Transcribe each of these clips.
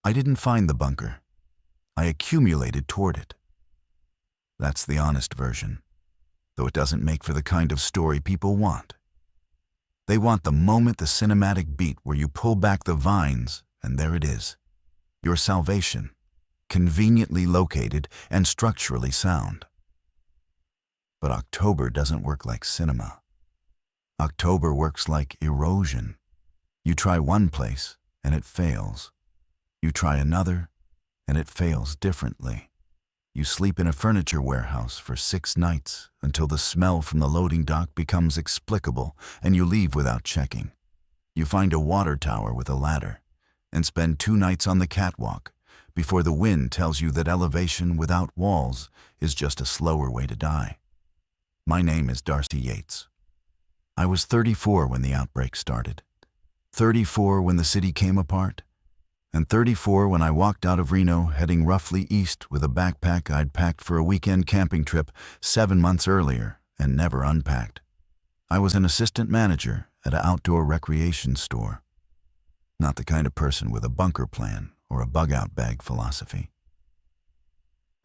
I didn't find the bunker. I accumulated toward it. That's the honest version, though it doesn't make for the kind of story people want. They want the moment, the cinematic beat where you pull back the vines, and there it is. Your salvation, conveniently located and structurally sound. But October doesn't work like cinema. October works like erosion. You try one place, and it fails. You try another, and it fails differently. You sleep in a furniture warehouse for 6 nights until the smell from the loading dock becomes explicable and you leave without checking. You find a water tower with a ladder and spend 2 nights on the catwalk before the wind tells you that elevation without walls is just a slower way to die. My name is Darcy Yates. I was 34 when the outbreak started, 34 when the city came apart, and 34 when I walked out of Reno heading roughly east with a backpack I'd packed for a weekend camping trip 7 months earlier and never unpacked. I was an assistant manager at an outdoor recreation store. Not the kind of person with a bunker plan or a bug-out bag philosophy.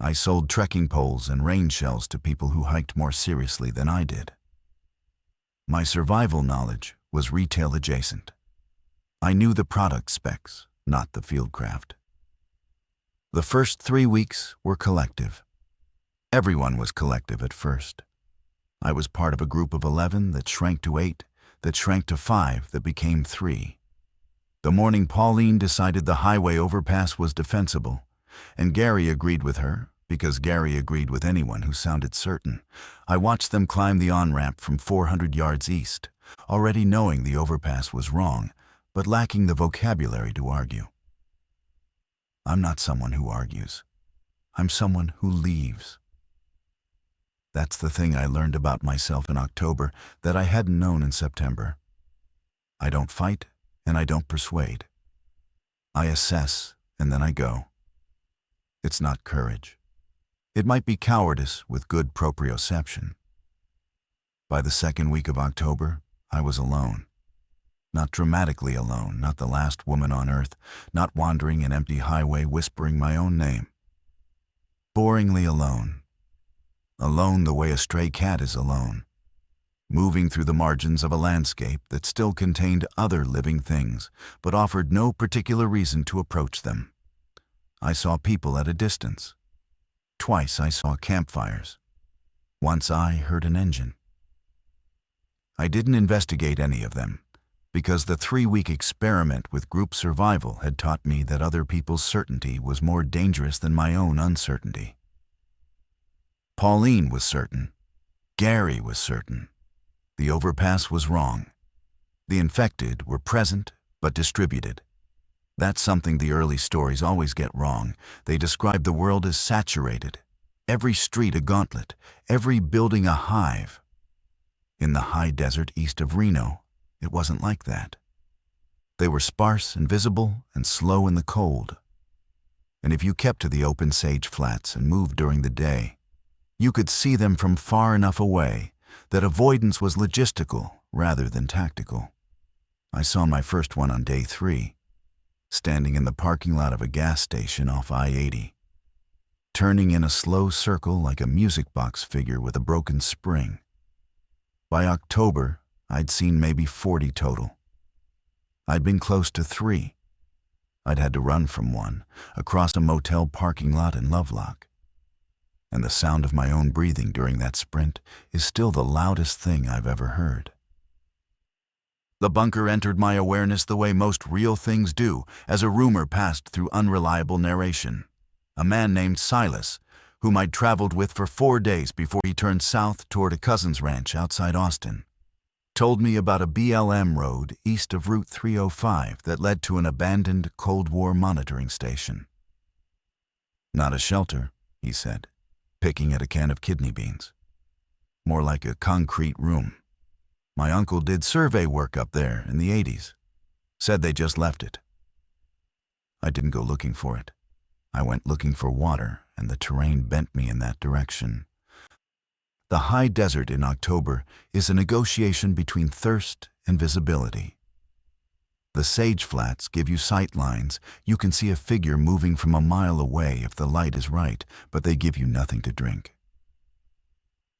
I sold trekking poles and rain shells to people who hiked more seriously than I did. My survival knowledge was retail adjacent. I knew the product specs, not the fieldcraft. The first 3 weeks were collective. Everyone was collective at first. I was part of a group of 11 that shrank to 8, that shrank to 5, that became 3. The morning Pauline decided the highway overpass was defensible, and Gary agreed with her, because Gary agreed with anyone who sounded certain. I watched them climb the on-ramp from 400 yards east, already knowing the overpass was wrong, but lacking the vocabulary to argue. I'm not someone who argues. I'm someone who leaves. That's the thing I learned about myself in October that I hadn't known in September. I don't fight, and I don't persuade. I assess, and then I go. It's not courage. It might be cowardice with good proprioception. By the second week of October, I was alone. Not dramatically alone, not the last woman on earth, not wandering an empty highway whispering my own name. Boringly alone. Alone the way a stray cat is alone. Moving through the margins of a landscape that still contained other living things, but offered no particular reason to approach them. I saw people at a distance. Twice I saw campfires. Once I heard an engine. I didn't investigate any of them, because the 3-week experiment with group survival had taught me that other people's certainty was more dangerous than my own uncertainty. Pauline was certain. Gary was certain. The overpass was wrong. The infected were present but distributed. That's something the early stories always get wrong. They describe the world as saturated. Every street a gauntlet, every building a hive. In the high desert east of Reno, it wasn't like that. They were sparse and visible and slow in the cold. And if you kept to the open sage flats and moved during the day, you could see them from far enough away that avoidance was logistical rather than tactical. I saw my first one on day 3, standing in the parking lot of a gas station off I-80, turning in a slow circle like a music box figure with a broken spring. By October, I'd seen maybe 40 total. I'd been close to 3. I'd had to run from one, across a motel parking lot in Lovelock. And the sound of my own breathing during that sprint is still the loudest thing I've ever heard. The bunker entered my awareness the way most real things do, as a rumor passed through unreliable narration. A man named Silas, whom I'd traveled with for 4 days before he turned south toward a cousin's ranch outside Austin, told me about a BLM road east of Route 305 that led to an abandoned Cold War monitoring station. Not a shelter, he said, picking at a can of kidney beans. More like a concrete room. My uncle did survey work up there in the 80s. Said they just left it. I didn't go looking for it. I went looking for water, and the terrain bent me in that direction. The high desert in October is a negotiation between thirst and visibility. The sage flats give you sight lines. You can see a figure moving from a mile away if the light is right, but they give you nothing to drink.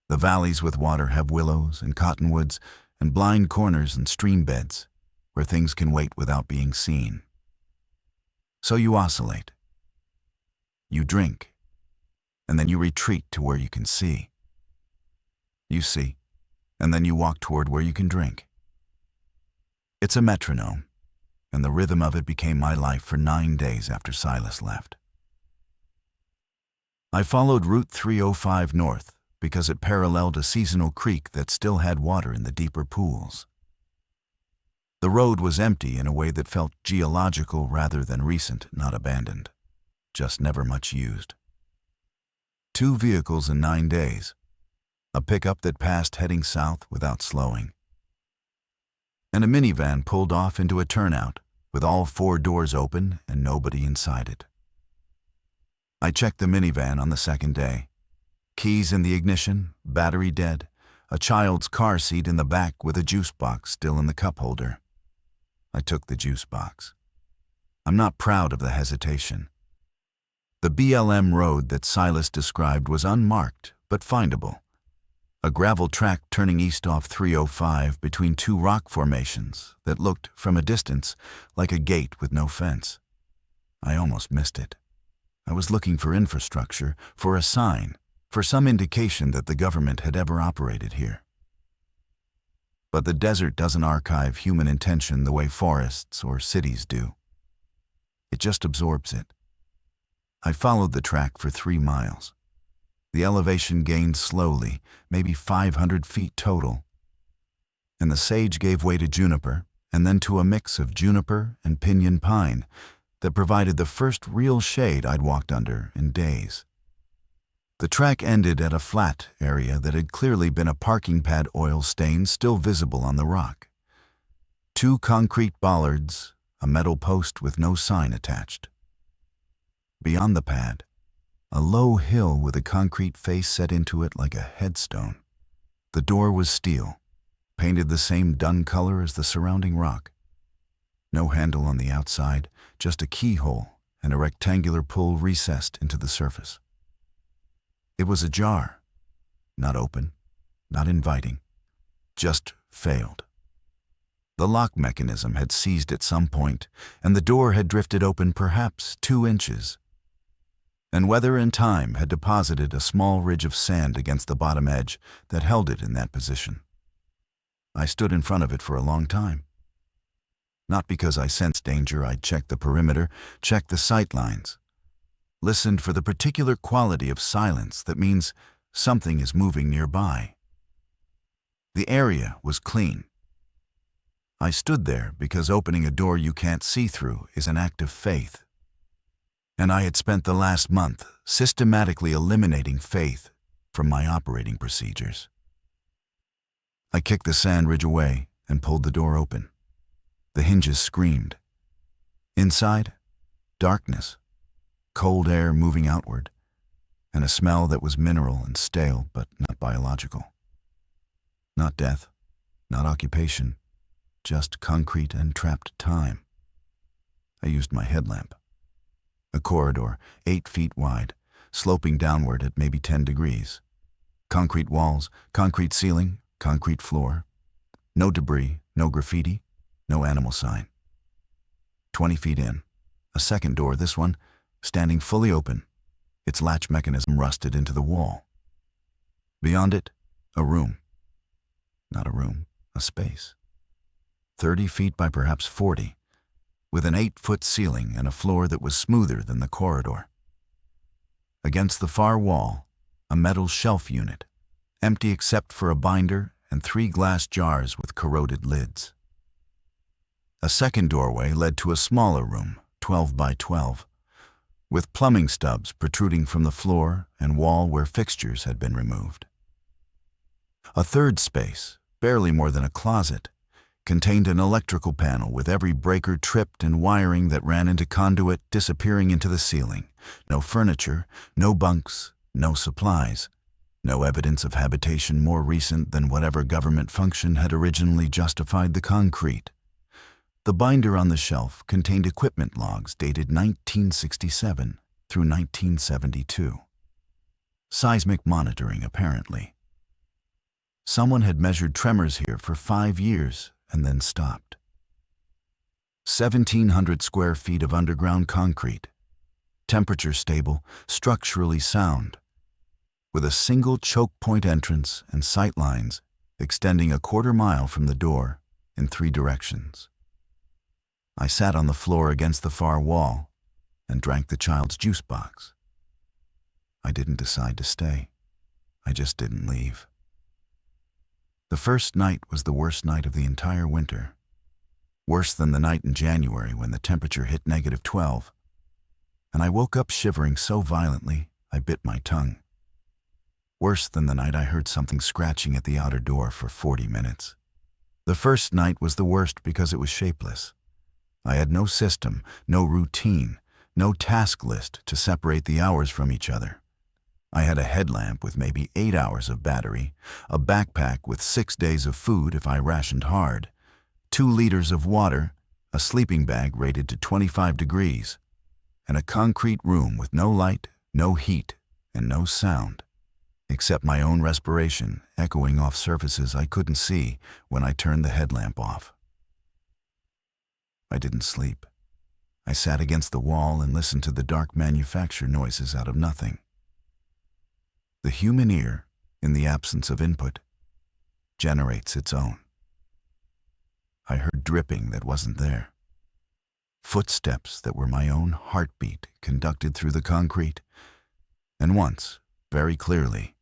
The valleys with water have willows and cottonwoods and blind corners and stream beds where things can wait without being seen. So you oscillate. You drink, and then you retreat to where you can see. You see, and then you walk toward where you can drink. It's a metronome, and the rhythm of it became my life for 9 days after Silas left. I followed Route 305 north because it paralleled a seasonal creek that still had water in the deeper pools. The road was empty in a way that felt geological rather than recent, not abandoned, just never much used. 2 vehicles in 9 days, a pickup that passed heading south without slowing, and a minivan pulled off into a turnout with all 4 doors open and nobody inside it. I checked the minivan on the second day. Keys in the ignition, battery dead, a child's car seat in the back with a juice box still in the cup holder. I took the juice box. I'm not proud of the hesitation. The BLM road that Silas described was unmarked but findable. A gravel track turning east off 305 between 2 rock formations that looked, from a distance, like a gate with no fence. I almost missed it. I was looking for infrastructure, for a sign, for some indication that the government had ever operated here. But the desert doesn't archive human intention the way forests or cities do. It just absorbs it. I followed the track for 3 miles. The elevation gained slowly, maybe 500 feet total, and the sage gave way to juniper, and then to a mix of juniper and pinyon pine that provided the first real shade I'd walked under in days. The track ended at a flat area that had clearly been a parking pad oil stain still visible on the rock. 2 concrete bollards, a metal post with no sign attached. Beyond the pad, a low hill with a concrete face set into it like a headstone. The door was steel, painted the same dun color as the surrounding rock. No handle on the outside, just a keyhole and a rectangular pull recessed into the surface. It was ajar, not open, not inviting, just failed. The lock mechanism had seized at some point, and the door had drifted open perhaps 2 inches. And weather and time had deposited a small ridge of sand against the bottom edge that held it in that position. I stood in front of it for a long time. Not because I sensed danger, I'd checked the perimeter, checked the sight lines, listened for the particular quality of silence that means something is moving nearby. The area was clean. I stood there because opening a door you can't see through is an act of faith. And I had spent the last month systematically eliminating faith from my operating procedures. I kicked the sand ridge away and pulled the door open. The hinges screamed. Inside, darkness, cold air moving outward, and a smell that was mineral and stale but not biological. Not death, not occupation, just concrete and trapped time. I used my headlamp. A corridor, 8 feet wide, sloping downward at maybe 10 degrees. Concrete walls, concrete ceiling, concrete floor. No debris, no graffiti, no animal sign. 20 feet in, a second door, this one, standing fully open, its latch mechanism rusted into the wall. Beyond it, a room. Not a room, a space. 30 feet by perhaps 40, with an 8-foot ceiling and a floor that was smoother than the corridor. Against the far wall, a metal shelf unit, empty except for a binder and 3 glass jars with corroded lids. A second doorway led to a smaller room, 12 by 12, with plumbing stubs protruding from the floor and wall where fixtures had been removed. A third space, barely more than a closet, contained an electrical panel with every breaker tripped and wiring that ran into conduit disappearing into the ceiling. No furniture, no bunks, no supplies, no evidence of habitation more recent than whatever government function had originally justified the concrete. The binder on the shelf contained equipment logs dated 1967 through 1972. Seismic monitoring, apparently. Someone had measured tremors here for 5 years and then stopped. 1,700 square feet of underground concrete, temperature stable, structurally sound, with a single choke point entrance and sight lines extending a quarter-mile from the door in 3 directions. I sat on the floor against the far wall and drank the child's juice box. I didn't decide to stay. I just didn't leave. The first night was the worst night of the entire winter. Worse than the night in January when the temperature hit -12, and I woke up shivering so violently I bit my tongue. Worse than the night I heard something scratching at the outer door for 40 minutes. The first night was the worst because it was shapeless. I had no system, no routine, no task list to separate the hours from each other. I had a headlamp with maybe 8 hours of battery, a backpack with 6 days of food if I rationed hard, 2 liters of water, a sleeping bag rated to 25 degrees, and a concrete room with no light, no heat, and no sound, except my own respiration echoing off surfaces I couldn't see when I turned the headlamp off. I didn't sleep. I sat against the wall and listened to the dark manufacture noises out of nothing. The human ear, in the absence of input, generates its own. I heard dripping that wasn't there. Footsteps that were my own heartbeat conducted through the concrete. And once, very clearly,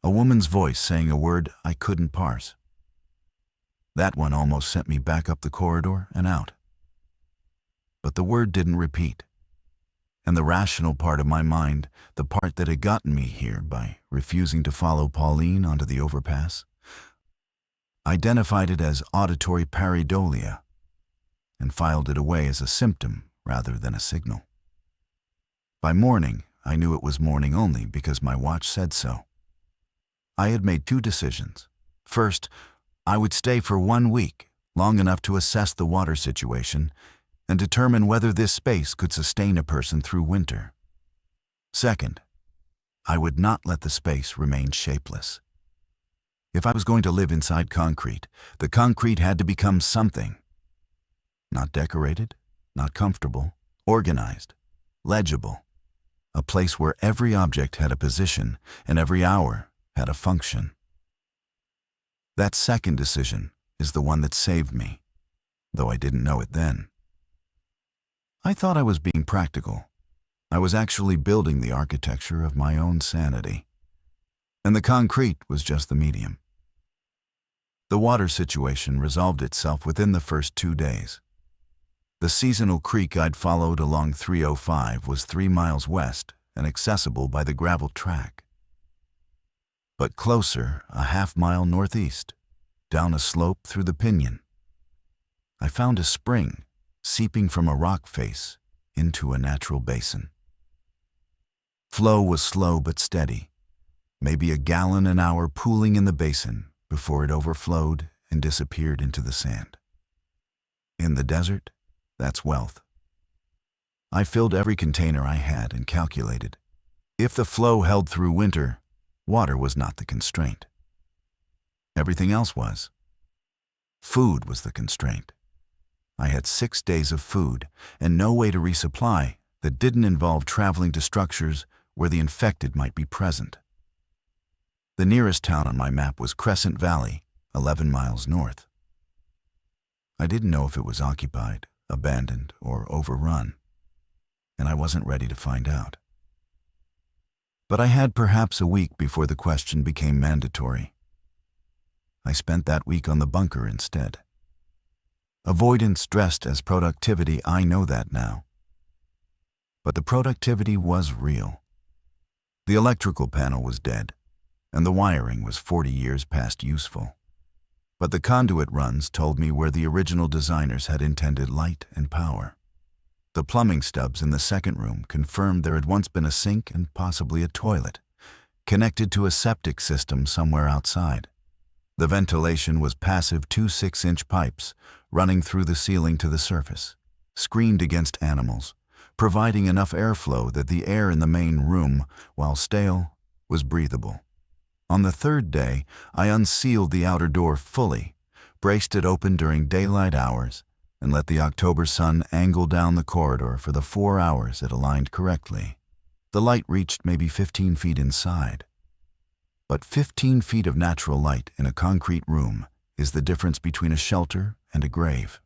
a woman's voice saying a word I couldn't parse. That one almost sent me back up the corridor and out. But the word didn't repeat. And the rational part of my mind, the part that had gotten me here by refusing to follow Pauline onto the overpass, identified it as auditory pareidolia and filed it away as a symptom rather than a signal. By morning, I knew it was morning only because my watch said so. I had made 2 decisions. First, I would stay for 1 week, long enough to assess the water situation and determine whether this space could sustain a person through winter. Second, I would not let the space remain shapeless. If I was going to live inside concrete, the concrete had to become something. Not decorated, not comfortable, organized, legible. A place where every object had a position and every hour had a function. That second decision is the one that saved me, though I didn't know it then. I thought I was being practical. I was actually building the architecture of my own sanity. And the concrete was just the medium. The water situation resolved itself within the first 2 days. The seasonal creek I'd followed along 305 was 3 miles west and accessible by the gravel track. But closer, a half-mile northeast, down a slope through the Pinion, I found a spring seeping from a rock face into a natural basin. Flow was slow but steady, maybe a gallon an hour pooling in the basin before it overflowed and disappeared into the sand. In the desert, that's wealth. I filled every container I had and calculated. If the flow held through winter, water was not the constraint. Everything else was. Food was the constraint. I had 6 days of food and no way to resupply that didn't involve traveling to structures where the infected might be present. The nearest town on my map was Crescent Valley, 11 miles north. I didn't know if it was occupied, abandoned, or overrun, and I wasn't ready to find out. But I had perhaps a week before the question became mandatory. I spent that week on the bunker instead. Avoidance dressed as productivity, I know that now. But the productivity was real. The electrical panel was dead, and the wiring was 40 years past useful. But the conduit runs told me where the original designers had intended light and power. The plumbing stubs in the second room confirmed there had once been a sink and possibly a toilet, connected to a septic system somewhere outside. The ventilation was passive 2 6-inch pipes running through the ceiling to the surface, screened against animals, providing enough airflow that the air in the main room, while stale, was breathable. On the third day, I unsealed the outer door fully, braced it open during daylight hours, and let the October sun angle down the corridor for the 4 hours it aligned correctly. The light reached maybe 15 feet inside. But 15 feet of natural light in a concrete room is the difference between a shelter and a grave.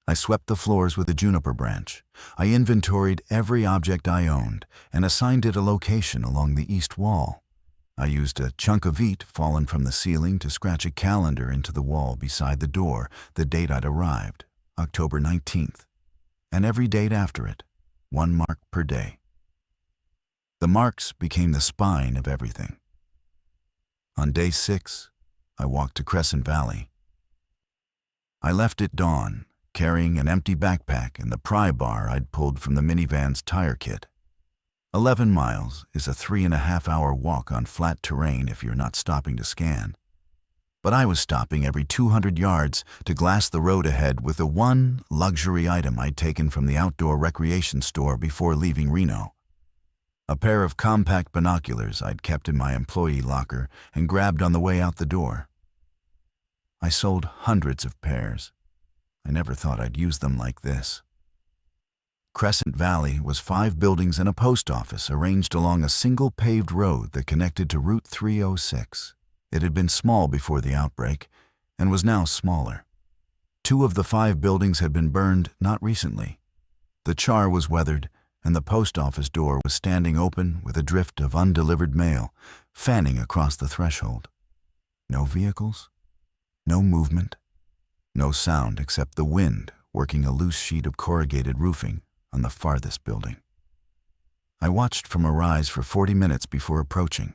I swept the floors with a juniper branch. I inventoried every object I owned and assigned it a location along the east wall. I used a chunk of wheat fallen from the ceiling to scratch a calendar into the wall beside the door, the date I'd arrived, October 19th, and every date after it, 1 mark per day. The marks became the spine of everything. On day 6, I walked to Crescent Valley. I left at dawn, carrying an empty backpack and the pry bar I'd pulled from the minivan's tire kit. 11 miles is a 3.5-hour walk on flat terrain if you're not stopping to scan. But I was stopping every 200 yards to glass the road ahead with the one luxury item I'd taken from the outdoor recreation store before leaving Reno. A pair of compact binoculars I'd kept in my employee locker and grabbed on the way out the door. I sold hundreds of pairs. I never thought I'd use them like this. Crescent Valley was 5 buildings and a post office arranged along a single paved road that connected to Route 306. It had been small before the outbreak and was now smaller. 2 of the 5 buildings had been burned not recently. The char was weathered, and the post office door was standing open with a drift of undelivered mail fanning across the threshold. No vehicles, no movement, no sound except the wind working a loose sheet of corrugated roofing on the farthest building. I watched from a rise for 40 minutes before approaching.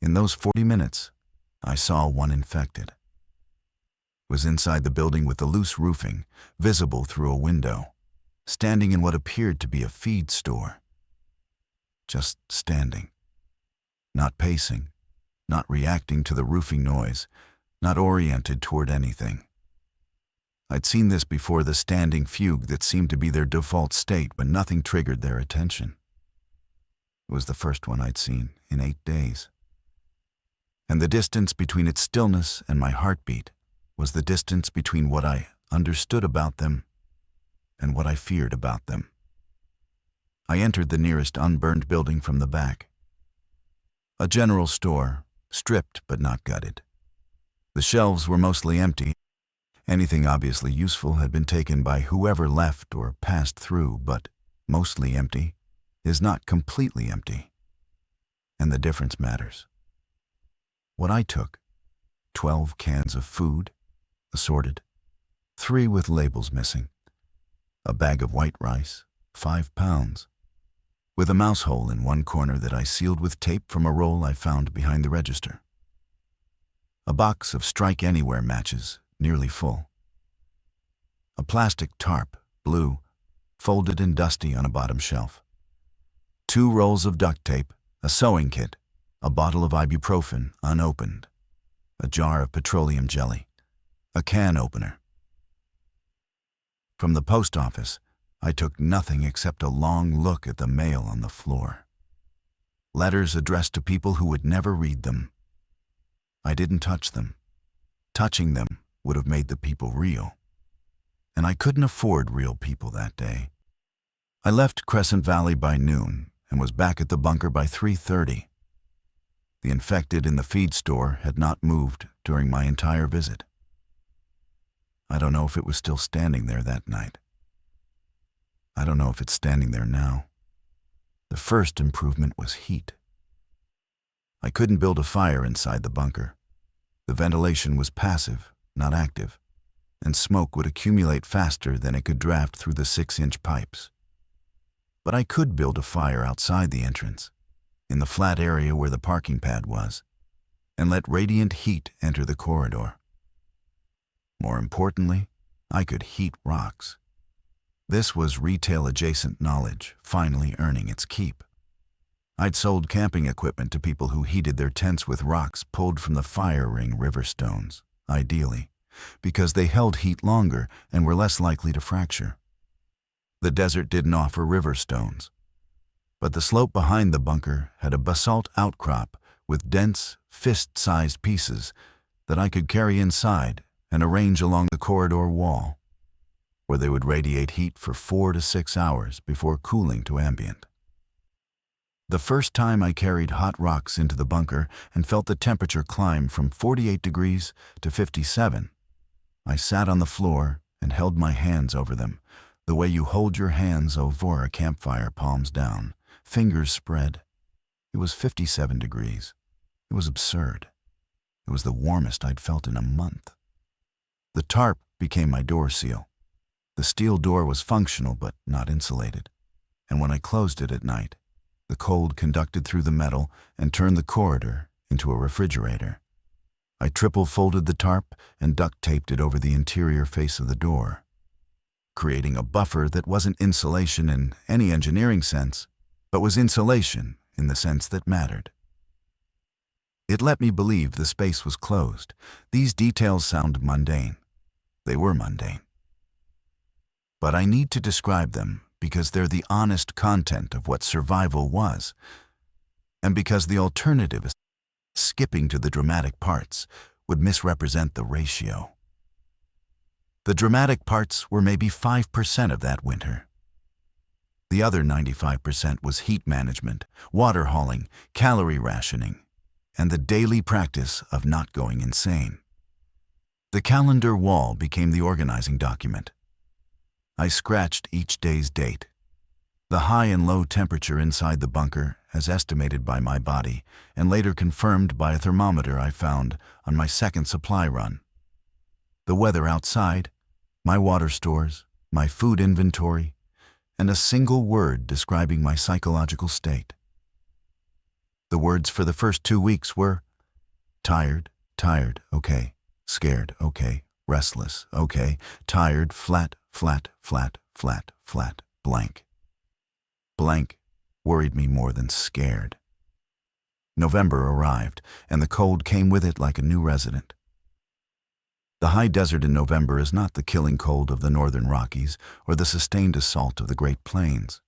In those 40 minutes, I saw one infected. It was inside the building with the loose roofing, visible through a window, standing in what appeared to be a feed store. Just standing. Not pacing, not reacting to the roofing noise, not oriented toward anything. I'd seen this before, the standing fugue that seemed to be their default state when nothing triggered their attention. It was the first one I'd seen in 8 days. And the distance between its stillness and my heartbeat was the distance between what I understood about them and what I feared about them. I entered the nearest unburned building from the back. A general store, stripped but not gutted. The shelves were mostly empty. Anything obviously useful had been taken by whoever left or passed through, but mostly empty is not completely empty. And the difference matters. What I took, 12 cans of food, assorted, 3 with labels missing, a bag of white rice, 5 pounds, with a mouse hole in one corner that I sealed with tape from a roll I found behind the register. A box of Strike Anywhere matches, nearly full. A plastic tarp, blue, folded and dusty on a bottom shelf. 2 rolls of duct tape, a sewing kit, a bottle of ibuprofen, unopened, a jar of petroleum jelly, a can opener. From the post office, I took nothing except a long look at the mail on the floor. Letters addressed to people who would never read them. I didn't touch them. Touching them would have made the people real. And I couldn't afford real people that day. I left Crescent Valley by noon and was back at the bunker by 3:30. The infected in the feed store had not moved during my entire visit. I don't know if it was still standing there that night. I don't know if it's standing there now. The first improvement was heat. I couldn't build a fire inside the bunker. The ventilation was passive, not active, and smoke would accumulate faster than it could draft through the 6-inch pipes. But I could build a fire outside the entrance, in the flat area where the parking pad was, and let radiant heat enter the corridor. More importantly, I could heat rocks. This was retail-adjacent knowledge finally earning its keep. I'd sold camping equipment to people who heated their tents with rocks pulled from the fire ring river stones, ideally, because they held heat longer and were less likely to fracture. The desert didn't offer river stones, but the slope behind the bunker had a basalt outcrop with dense, fist-sized pieces that I could carry inside and arrange along the corridor wall, where they would radiate heat for 4 to 6 hours before cooling to ambient. The first time I carried hot rocks into the bunker and felt the temperature climb from 48 degrees to 57, I sat on the floor and held my hands over them, the way you hold your hands over a campfire, palms down, fingers spread. It was 57 degrees. It was absurd. It was the warmest I'd felt in a month. The tarp became my door seal. The steel door was functional but not insulated, and when I closed it at night, the cold conducted through the metal and turned the corridor into a refrigerator. I triple-folded the tarp and duct-taped it over the interior face of the door, creating a buffer that wasn't insulation in any engineering sense, but was insulation in the sense that mattered. It let me believe the space was closed. These details sound mundane. They were mundane. But I need to describe them because they're the honest content of what survival was, and because the alternative, skipping to the dramatic parts, would misrepresent the ratio. The dramatic parts were maybe 5% of that winter. The other 95% was heat management, water hauling, calorie rationing, and the daily practice of not going insane. The calendar wall became the organizing document. I scratched each day's date, the high and low temperature inside the bunker as estimated by my body and later confirmed by a thermometer I found on my second supply run, the weather outside, my water stores, my food inventory, and a single word describing my psychological state. The words for the first 2 weeks were tired, okay, scared, okay, restless, okay, tired, flat, blank. Blank worried me more than scared. November arrived, and the cold came with it like a new resident. The high desert in November is not the killing cold of the northern Rockies or the sustained assault of the Great Plains.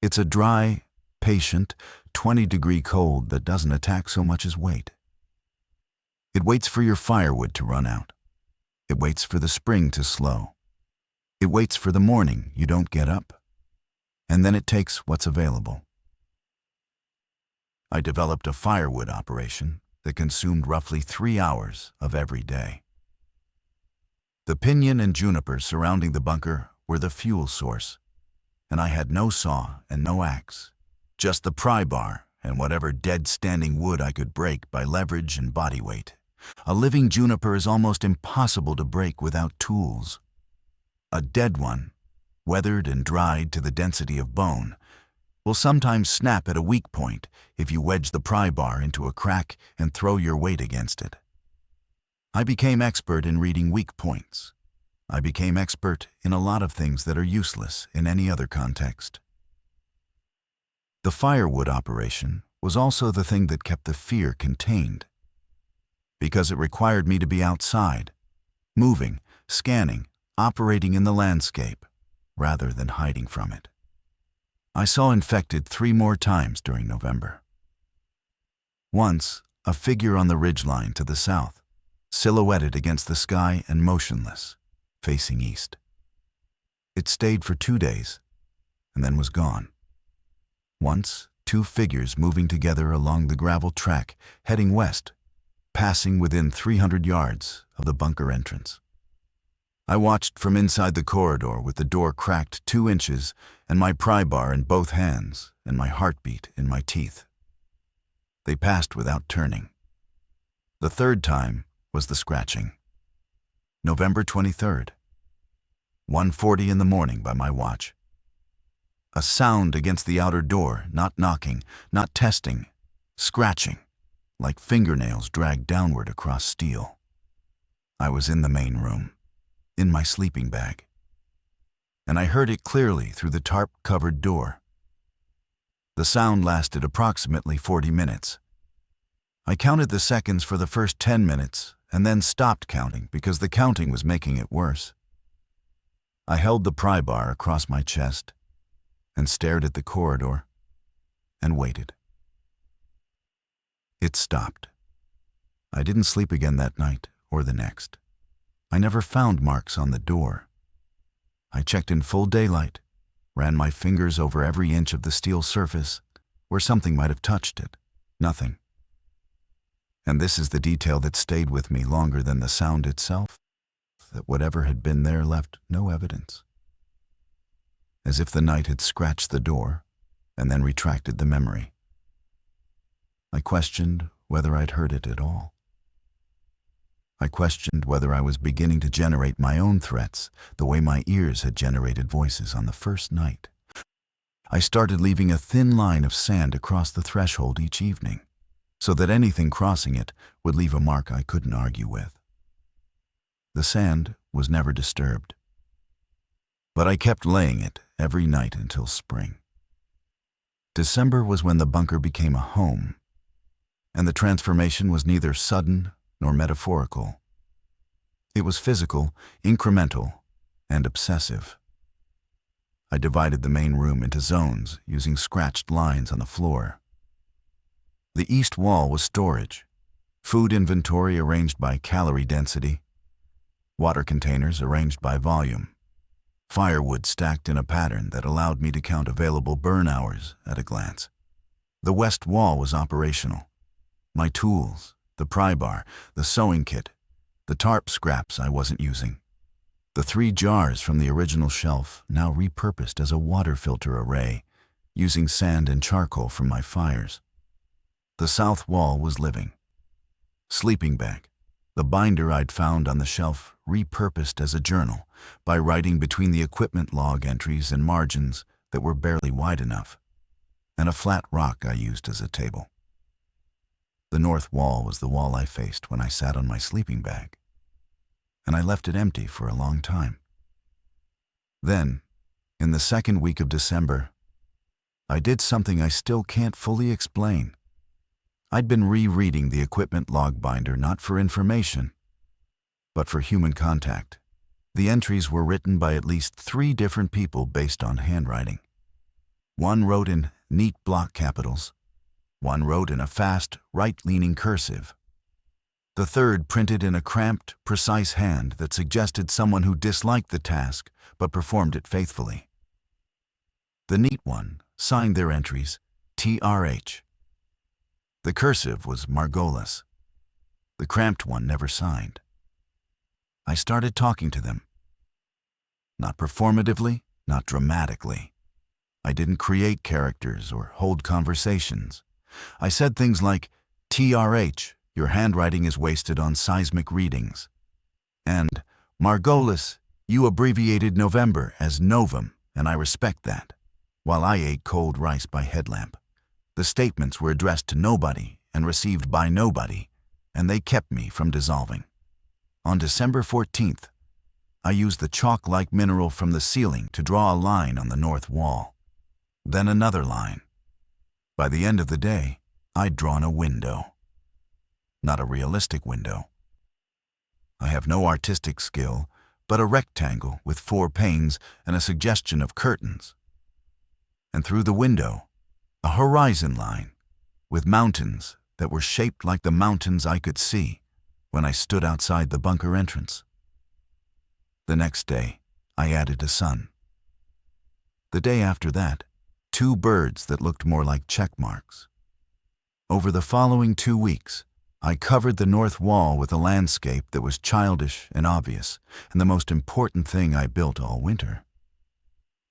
It's a dry, patient, 20-degree cold that doesn't attack so much as wait. It waits for your firewood to run out. It waits for the spring to slow. It waits for the morning you don't get up. And then it takes what's available. I developed a firewood operation that consumed roughly 3 hours of every day. The pinyon and juniper surrounding the bunker were the fuel source, and I had no saw and no axe, just the pry bar and whatever dead-standing wood I could break by leverage and body weight. A living juniper is almost impossible to break without tools. A dead one, weathered and dried to the density of bone, will sometimes snap at a weak point if you wedge the pry bar into a crack and throw your weight against it. I became expert in reading weak points. I became expert in a lot of things that are useless in any other context. The firewood operation was also the thing that kept the fear contained, because it required me to be outside, moving, scanning, operating in the landscape, rather than hiding from it. I saw infected 3 more times during November. Once, a figure on the ridgeline to the south, silhouetted against the sky and motionless, facing east. It stayed for 2 days, and then was gone. Once, 2 figures moving together along the gravel track, heading west, passing within 300 yards of the bunker entrance. I watched from inside the corridor with the door cracked 2 inches and my pry bar in both hands and my heartbeat in my teeth. They passed without turning. The 3rd time was the scratching. November 23rd, 1:40 in the morning by my watch. A sound against the outer door, not knocking, not testing, scratching, like fingernails dragged downward across steel. I was in the main room, in my sleeping bag, and I heard it clearly through the tarp-covered door. The sound lasted approximately 40 minutes. I counted the seconds for the first 10 minutes and then stopped counting because the counting was making it worse. I held the pry bar across my chest and stared at the corridor and waited. It stopped. I didn't sleep again that night or the next. I never found marks on the door. I checked in full daylight, ran my fingers over every inch of the steel surface where something might have touched it. Nothing. And this is the detail that stayed with me longer than the sound itself, that whatever had been there left no evidence. As if the night had scratched the door and then retracted the memory. I questioned whether I'd heard it at all. I questioned whether I was beginning to generate my own threats the way my ears had generated voices on the first night. I started leaving a thin line of sand across the threshold each evening, so that anything crossing it would leave a mark I couldn't argue with. The sand was never disturbed, but I kept laying it every night until spring. December was when the bunker became a home, and the transformation was neither sudden nor metaphorical. It was physical, incremental, and obsessive. I divided the main room into zones using scratched lines on the floor. The east wall was storage, food inventory arranged by calorie density, water containers arranged by volume, firewood stacked in a pattern that allowed me to count available burn hours at a glance. The west wall was operational. My tools, the pry bar, the sewing kit, the tarp scraps I wasn't using. The 3 jars from the original shelf now repurposed as a water filter array, using sand and charcoal from my fires. The south wall was living. Sleeping bag, the binder I'd found on the shelf repurposed as a journal by writing between the equipment log entries and margins that were barely wide enough, and a flat rock I used as a table. The north wall was the wall I faced when I sat on my sleeping bag, and I left it empty for a long time. Then, in the second week of December, I did something I still can't fully explain. I'd been rereading the equipment log binder not for information, but for human contact. The entries were written by at least 3 different people based on handwriting. One wrote in neat block capitals. One wrote in a fast, right-leaning cursive. The third printed in a cramped, precise hand that suggested someone who disliked the task but performed it faithfully. The neat one signed their entries TRH. The cursive was Margolis. The cramped one never signed. I started talking to them. Not performatively, not dramatically. I didn't create characters or hold conversations. I said things like, TRH, your handwriting is wasted on seismic readings. And, Margolis, you abbreviated November as Novum, and I respect that, while I ate cold rice by headlamp. The statements were addressed to nobody and received by nobody, and they kept me from dissolving. On December 14th, I used the chalk-like mineral from the ceiling to draw a line on the north wall. Then another line. By the end of the day, I'd drawn a window. Not a realistic window. I have no artistic skill, but a rectangle with 4 panes and a suggestion of curtains. And through the window, a horizon line with mountains that were shaped like the mountains I could see when I stood outside the bunker entrance. The next day, I added a sun. The day after that, 2 birds that looked more like check marks. Over the following 2 weeks, I covered the north wall with a landscape that was childish and obvious, and the most important thing I built all winter.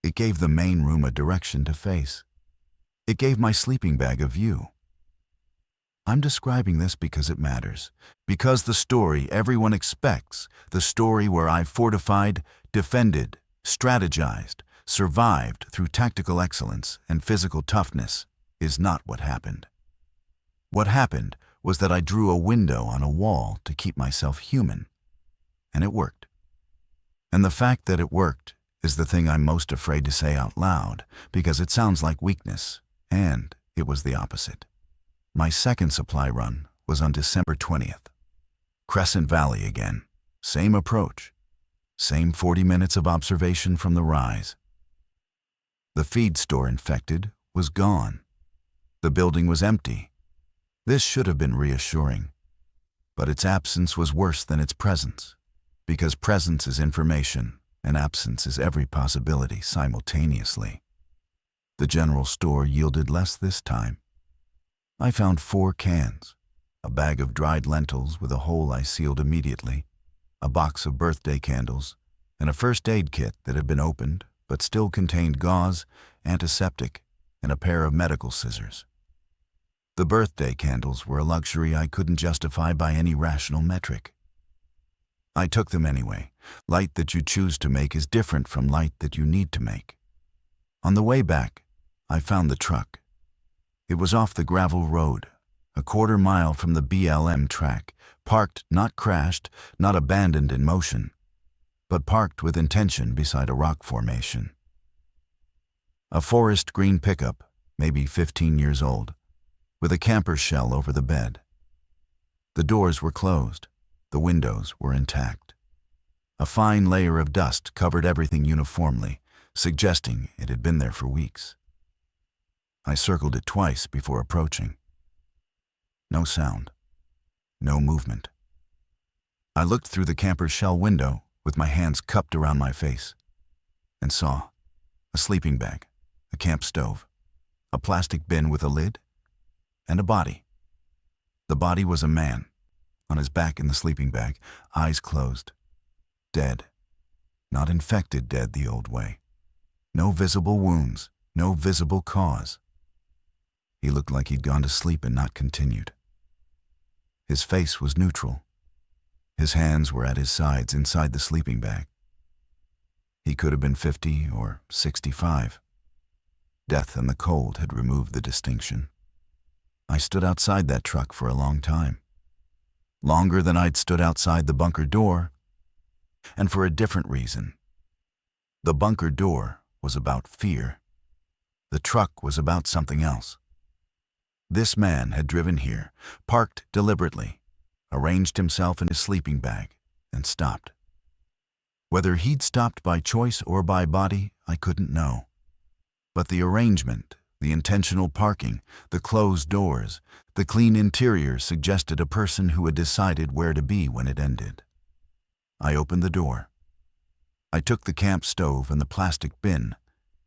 It gave the main room a direction to face. It gave my sleeping bag a view. I'm describing this because it matters, because the story everyone expects, the story where I fortified, defended, strategized, survived through tactical excellence and physical toughness, is not what happened. What happened was that I drew a window on a wall to keep myself human, and it worked. And the fact that it worked is the thing I'm most afraid to say out loud, because it sounds like weakness, And it was the opposite. My second supply run was on December 20th. Crescent Valley again. Same approach. Same 40 minutes of observation from the rise. The feed store infected was gone. The building was empty. This should have been reassuring. But its absence was worse than its presence, because presence is information and absence is every possibility simultaneously. The general store yielded less this time. I found 4 cans, a bag of dried lentils with a hole I sealed immediately, a box of birthday candles, and a first aid kit that had been opened but still contained gauze, antiseptic, and a pair of medical scissors. The birthday candles were a luxury I couldn't justify by any rational metric. I took them anyway. Light that you choose to make is different from light that you need to make. On the way back, I found the truck. It was off the gravel road, a quarter-mile from the BLM track, parked, not crashed, not abandoned in motion, but parked with intention beside a rock formation. A forest green pickup, maybe 15 years old, with a camper shell over the bed. The doors were closed, the windows were intact. A fine layer of dust covered everything uniformly, suggesting it had been there for weeks. I circled it twice before approaching. No sound. No movement. I looked through the camper shell window with my hands cupped around my face and saw a sleeping bag, a camp stove, a plastic bin with a lid, and a body. The body was a man, on his back in the sleeping bag, eyes closed. Dead. Not infected dead the old way. No visible wounds, no visible cause. He looked like he'd gone to sleep and not continued. His face was neutral. His hands were at his sides inside the sleeping bag. He could have been 50 or 65. Death and the cold had removed the distinction. I stood outside that truck for a long time. Longer than I'd stood outside the bunker door, and for a different reason. The bunker door was about fear. The truck was about something else. This man had driven here, parked deliberately, arranged himself in his sleeping bag, and stopped. Whether he'd stopped by choice or by body, I couldn't know. But the arrangement, the intentional parking, the closed doors, the clean interior suggested a person who had decided where to be when it ended. I opened the door. I took the camp stove and the plastic bin,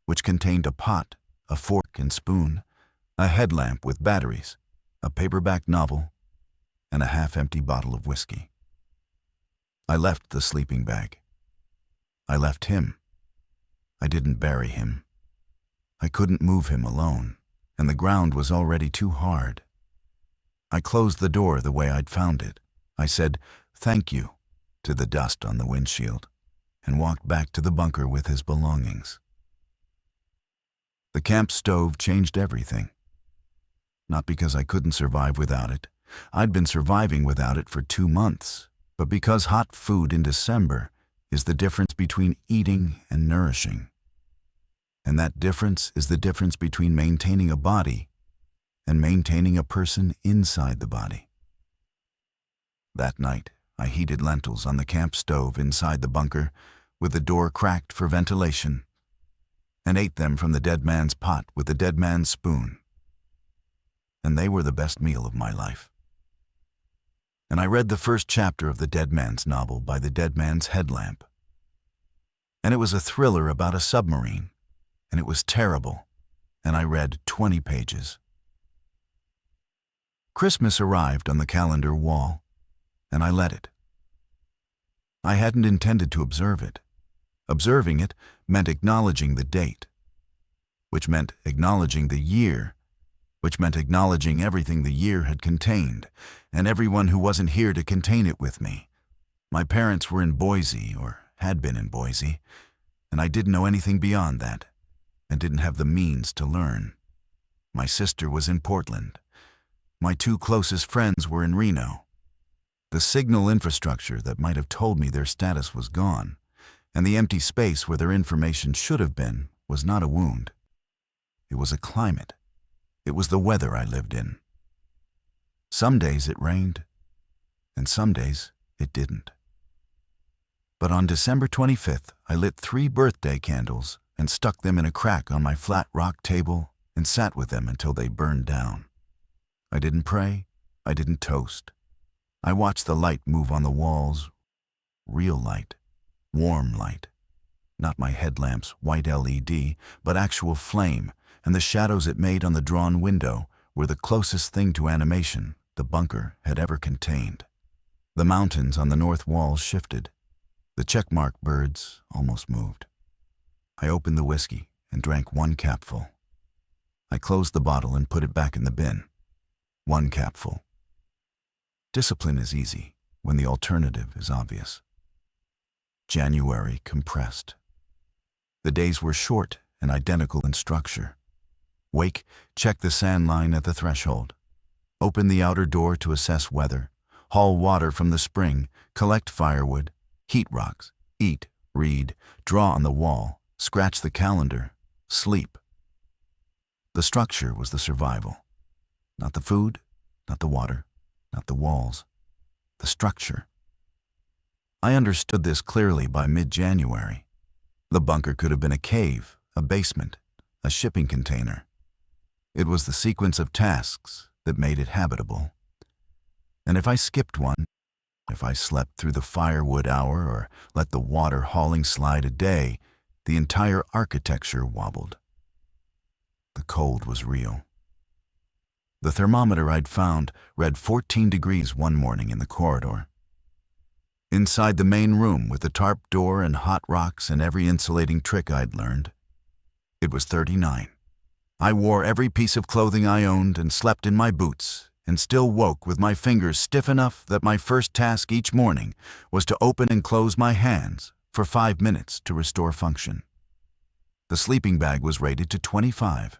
which contained a pot, a fork and spoon, a headlamp with batteries, a paperback novel, and a half-empty bottle of whiskey. I left the sleeping bag. I left him. I didn't bury him. I couldn't move him alone, and the ground was already too hard. I closed the door the way I'd found it. I said, "Thank you," to the dust on the windshield, and walked back to the bunker with his belongings. The camp stove changed everything. Not because I couldn't survive without it. I'd been surviving without it for 2 months, but because hot food in December is the difference between eating and nourishing. And that difference is the difference between maintaining a body and maintaining a person inside the body. That night, I heated lentils on the camp stove inside the bunker with the door cracked for ventilation and ate them from the dead man's pot with the dead man's spoon. And they were the best meal of my life. And I read the first chapter of the dead man's novel by the dead man's headlamp. And it was a thriller about a submarine, and it was terrible, and I read 20 pages. Christmas arrived on the calendar wall, and I let it. I hadn't intended to observe it. Observing it meant acknowledging the date, which meant acknowledging the year, which meant acknowledging everything the year had contained, and everyone who wasn't here to contain it with me. My parents were in Boise, or had been in Boise, and I didn't know anything beyond that, and didn't have the means to learn. My sister was in Portland. My 2 closest friends were in Reno. The signal infrastructure that might have told me their status was gone, and the empty space where their information should have been was not a wound. It was a climate. It was the weather I lived in. Some days it rained, and some days it didn't. But on December 25th, I lit 3 birthday candles and stuck them in a crack on my flat rock table and sat with them until they burned down. I didn't pray, I didn't toast. I watched the light move on the walls, real light, warm light. Not my headlamp's white LED, but actual flame, and the shadows it made on the drawn window were the closest thing to animation the bunker had ever contained. The mountains on the north wall shifted. The checkmark birds almost moved. I opened the whiskey and drank 1 capful. I closed the bottle and put it back in the bin. 1 capful. Discipline is easy when the alternative is obvious. January compressed. The days were short and identical in structure. Wake, check the sand line at the threshold. Open the outer door to assess weather. Haul water from the spring. Collect firewood. Heat rocks. Eat. Read. Draw on the wall. Scratch the calendar. Sleep. The structure was the survival. Not the food, not the water, not the walls. The structure. I understood this clearly by mid-January. The bunker could have been a cave, a basement, a shipping container. It was the sequence of tasks that made it habitable. And if I skipped one, if I slept through the firewood hour or let the water hauling slide a day, the entire architecture wobbled. The cold was real. The thermometer I'd found read 14 degrees one morning in the corridor. Inside the main room with the tarp door and hot rocks and every insulating trick I'd learned, it was 39. I wore every piece of clothing I owned and slept in my boots and still woke with my fingers stiff enough that my first task each morning was to open and close my hands for 5 minutes to restore function. The sleeping bag was rated to 25.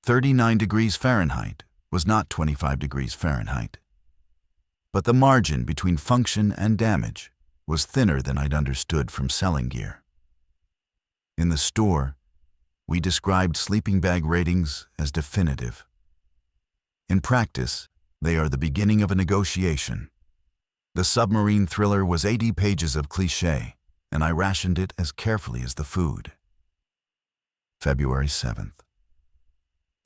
39 degrees Fahrenheit was not 25 degrees Fahrenheit. But the margin between function and damage was thinner than I'd understood from selling gear. In the store, we described sleeping bag ratings as definitive. In practice, they are the beginning of a negotiation. The submarine thriller was 80 pages of cliché, and I rationed it as carefully as the food. February 7th.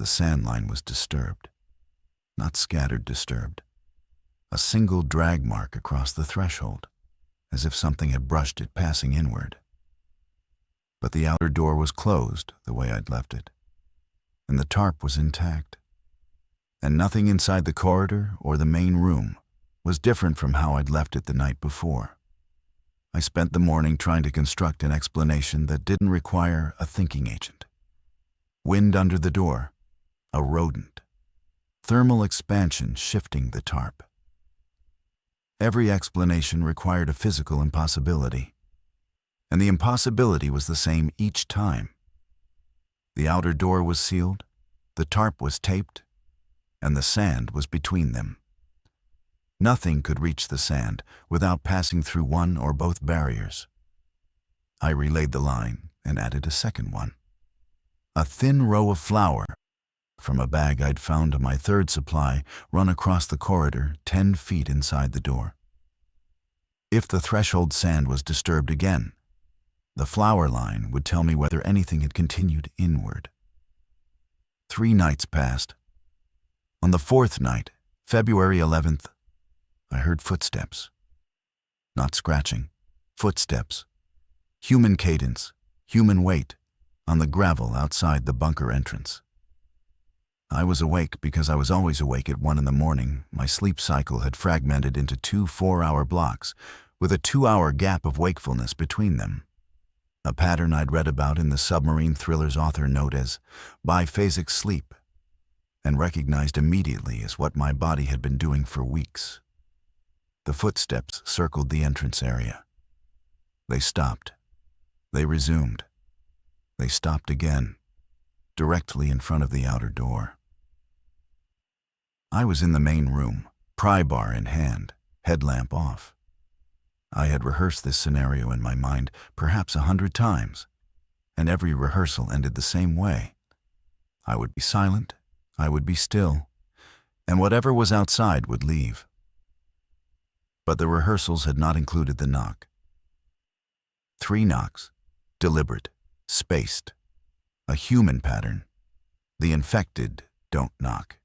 The sand line was disturbed. Not scattered disturbed. A single drag mark across the threshold, as if something had brushed it passing inward. But the outer door was closed the way I'd left it, and the tarp was intact. And nothing inside the corridor or the main room was different from how I'd left it the night before. I spent the morning trying to construct an explanation that didn't require a thinking agent. Wind under the door, a rodent. Thermal expansion shifting the tarp. Every explanation required a physical impossibility, and the impossibility was the same each time. The outer door was sealed, the tarp was taped, and the sand was between them. Nothing could reach the sand without passing through one or both barriers. I relayed the line and added a second one. A thin row of flour from a bag I'd found on my third supply run across the corridor 10 feet inside the door. If the threshold sand was disturbed again, the flour line would tell me whether anything had continued inward. 3 nights passed. On the 4th night, February 11th, I heard footsteps. Not scratching, footsteps. Human cadence, human weight, on the gravel outside the bunker entrance. I was awake because I was always awake at 1 in the morning. My sleep cycle had fragmented into 2 4-hour blocks, with a 2-hour gap of wakefulness between them. A pattern I'd read about in the submarine thriller's author note as biphasic sleep, and recognized immediately as what my body had been doing for weeks. The footsteps circled the entrance area. They stopped. They resumed. They stopped again, directly in front of the outer door. I was in the main room, pry bar in hand, headlamp off. I had rehearsed this scenario in my mind perhaps 100 times, and every rehearsal ended the same way. I would be silent I would be still, and whatever was outside would leave. But the rehearsals had not included the knock. 3 knocks, deliberate, spaced, a human pattern. The infected don't knock.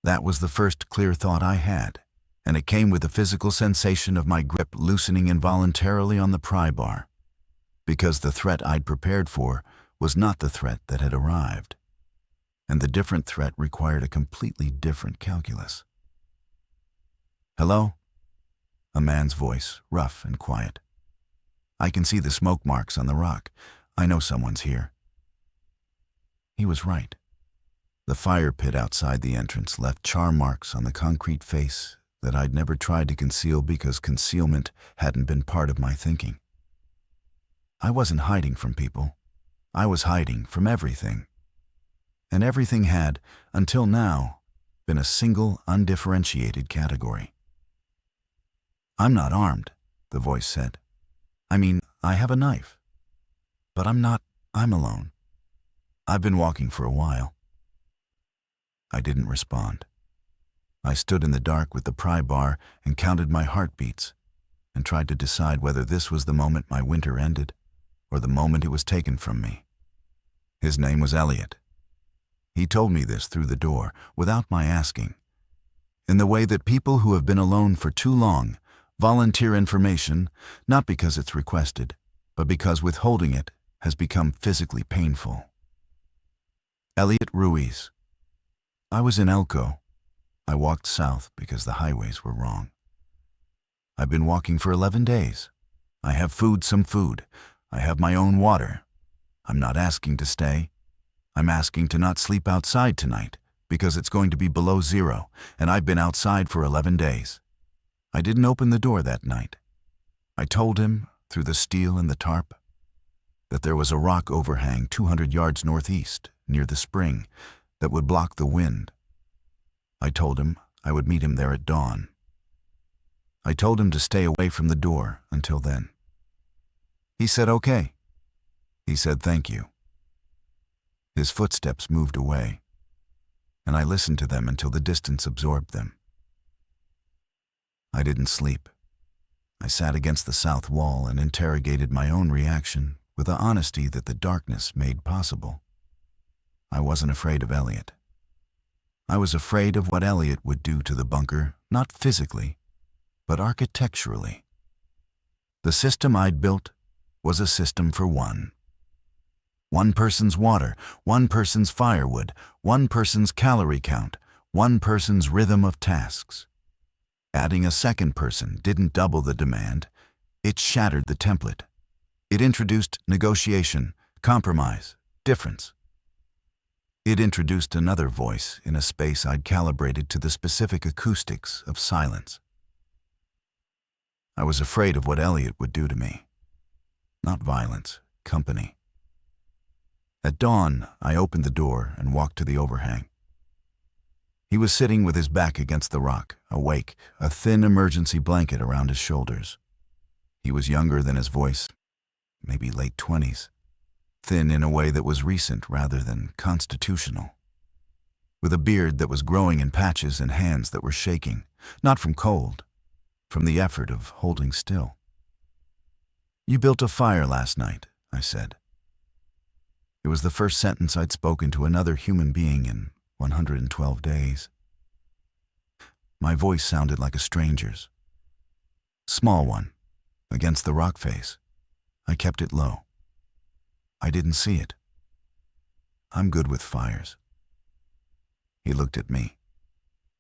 That was the first clear thought I had, and it came with the physical sensation of my grip loosening involuntarily on the pry bar, because the threat I'd prepared for was not the threat that had arrived, and the different threat required a completely different calculus. "Hello?" A man's voice, rough and quiet. "I can see the smoke marks on the rock. I know someone's here." He was right. The fire pit outside the entrance left char marks on the concrete face that I'd never tried to conceal because concealment hadn't been part of my thinking. I wasn't hiding from people. I was hiding from everything. And everything had, until now, been a single, undifferentiated category. "I'm not armed," the voice said. "I mean, I have a knife. But I'm alone. I've been walking for a while." I didn't respond. I stood in the dark with the pry bar and counted my heartbeats and tried to decide whether this was the moment my winter ended or the moment it was taken from me. His name was Elliot. He told me this through the door, without my asking, in the way that people who have been alone for too long volunteer information, not because it's requested, but because withholding it has become physically painful. Elliot Ruiz. I was in Elko. I walked south because the highways were wrong. I've been walking for 11 days. I have some food. I have my own water. I'm not asking to stay. I'm asking to not sleep outside tonight because it's going to be below 0, and I've been outside for 11 days. I didn't open the door that night. I told him, through the steel and the tarp, that there was a rock overhang 200 yards northeast, near the spring, that would block the wind. I told him I would meet him there at dawn. I told him to stay away from the door until then. He said okay. He said thank you. His footsteps moved away, and I listened to them until the distance absorbed them. I didn't sleep. I sat against the south wall and interrogated my own reaction with the honesty that the darkness made possible. I wasn't afraid of Elliot. I was afraid of what Elliot would do to the bunker, not physically, but architecturally. The system I'd built was a system for one. One person's water, one person's firewood, one person's calorie count, one person's rhythm of tasks. Adding a second person didn't double the demand. It shattered the template. It introduced negotiation, compromise, difference. It introduced another voice in a space I'd calibrated to the specific acoustics of silence. I was afraid of what Elliot would do to me. Not violence, company. At dawn, I opened the door and walked to the overhang. He was sitting with his back against the rock, awake, a thin emergency blanket around his shoulders. He was younger than his voice, maybe late 20s. Thin in a way that was recent rather than constitutional, with a beard that was growing in patches and hands that were shaking, not from cold, from the effort of holding still. "You built a fire last night," I said. It was the first sentence I'd spoken to another human being in 112 days. My voice sounded like a stranger's. Small one, against the rock face. I kept it low. I didn't see it. I'm good with fires. He looked at me,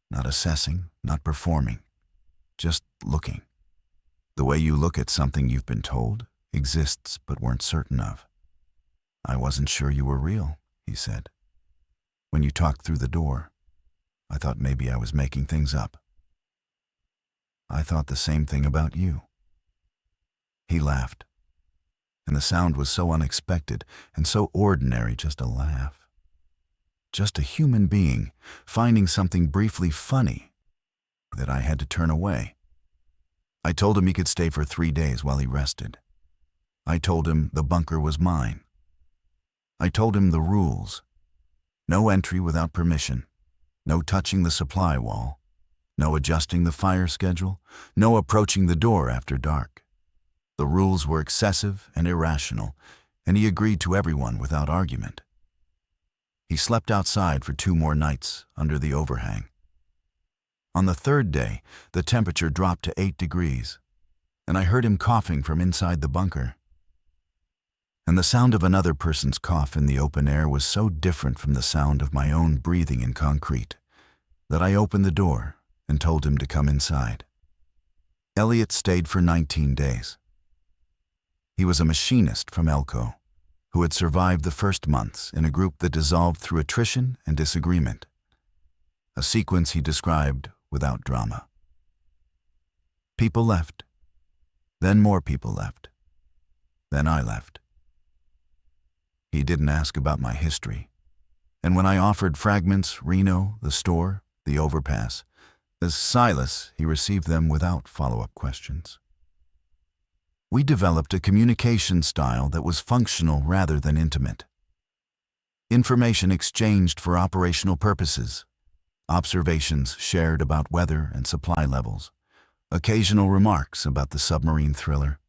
not assessing, not performing, just looking. The way you look at something you've been told exists but weren't certain of. "I wasn't sure you were real," he said. "When you talked through the door, I thought maybe I was making things up. I thought the same thing about you." He laughed. And the sound was so unexpected and so ordinary, just a laugh. Just a human being finding something briefly funny that I had to turn away. I told him he could stay for 3 days while he rested. I told him the bunker was mine. I told him the rules. No entry without permission. No touching the supply wall. No adjusting the fire schedule. No approaching the door after dark. The rules were excessive and irrational, and he agreed to everyone without argument. He slept outside for 2 more nights under the overhang. On the 3rd day, the temperature dropped to 8 degrees, and I heard him coughing from inside the bunker. And the sound of another person's cough in the open air was so different from the sound of my own breathing in concrete that I opened the door and told him to come inside. Elliot stayed for 19 days. He was a machinist from Elko who had survived the first months in a group that dissolved through attrition and disagreement, a sequence he described without drama. People left. Then more people left. Then I left. He didn't ask about my history, and when I offered fragments, Reno, the store, the overpass, as Silas, he received them without follow-up questions. We developed a communication style that was functional rather than intimate. Information exchanged for operational purposes, observations shared about weather and supply levels, occasional remarks about the submarine thriller,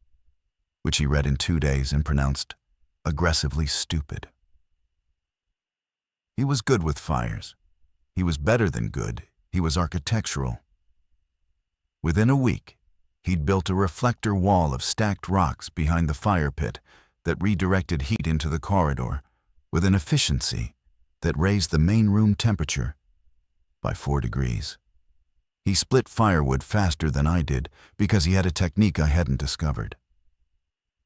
which he read in 2 days and pronounced aggressively stupid. He was good with fires. He was better than good. He was architectural. Within a week, he'd built a reflector wall of stacked rocks behind the fire pit that redirected heat into the corridor with an efficiency that raised the main room temperature by 4 degrees. He split firewood faster than I did because he had a technique I hadn't discovered.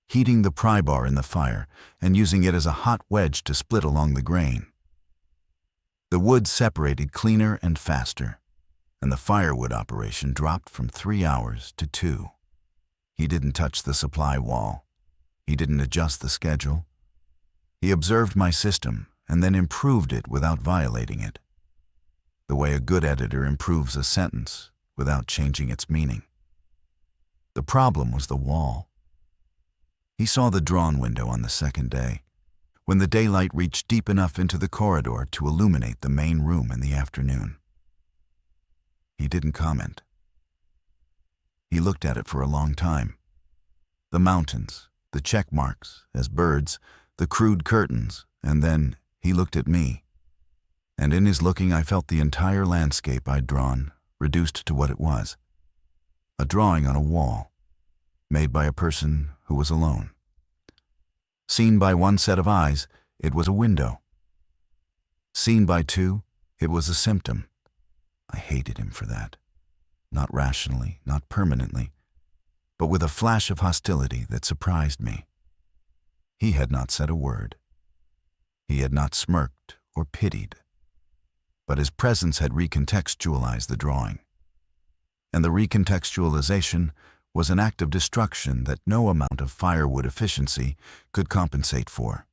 Heating the pry bar in the fire and using it as a hot wedge to split along the grain. The wood separated cleaner and faster, and the firewood operation dropped from 3 hours to 2. He didn't touch the supply wall. He didn't adjust the schedule. He observed my system and then improved it without violating it, the way a good editor improves a sentence without changing its meaning. The problem was the wall. He saw the drawn window on the 2nd day, when the daylight reached deep enough into the corridor to illuminate the main room in the afternoon. He didn't comment. He looked at it for a long time. The mountains, the check marks as birds, the crude curtains, and then he looked at me. And in his looking I felt the entire landscape I'd drawn reduced to what it was. A drawing on a wall, made by a person who was alone. Seen by one set of eyes, it was a window. Seen by 2, it was a symptom. I hated him for that. Not rationally, not permanently, but with a flash of hostility that surprised me. He had not said a word. He had not smirked or pitied, but his presence had recontextualized the drawing. And the recontextualization was an act of destruction that no amount of firewood efficiency could compensate for.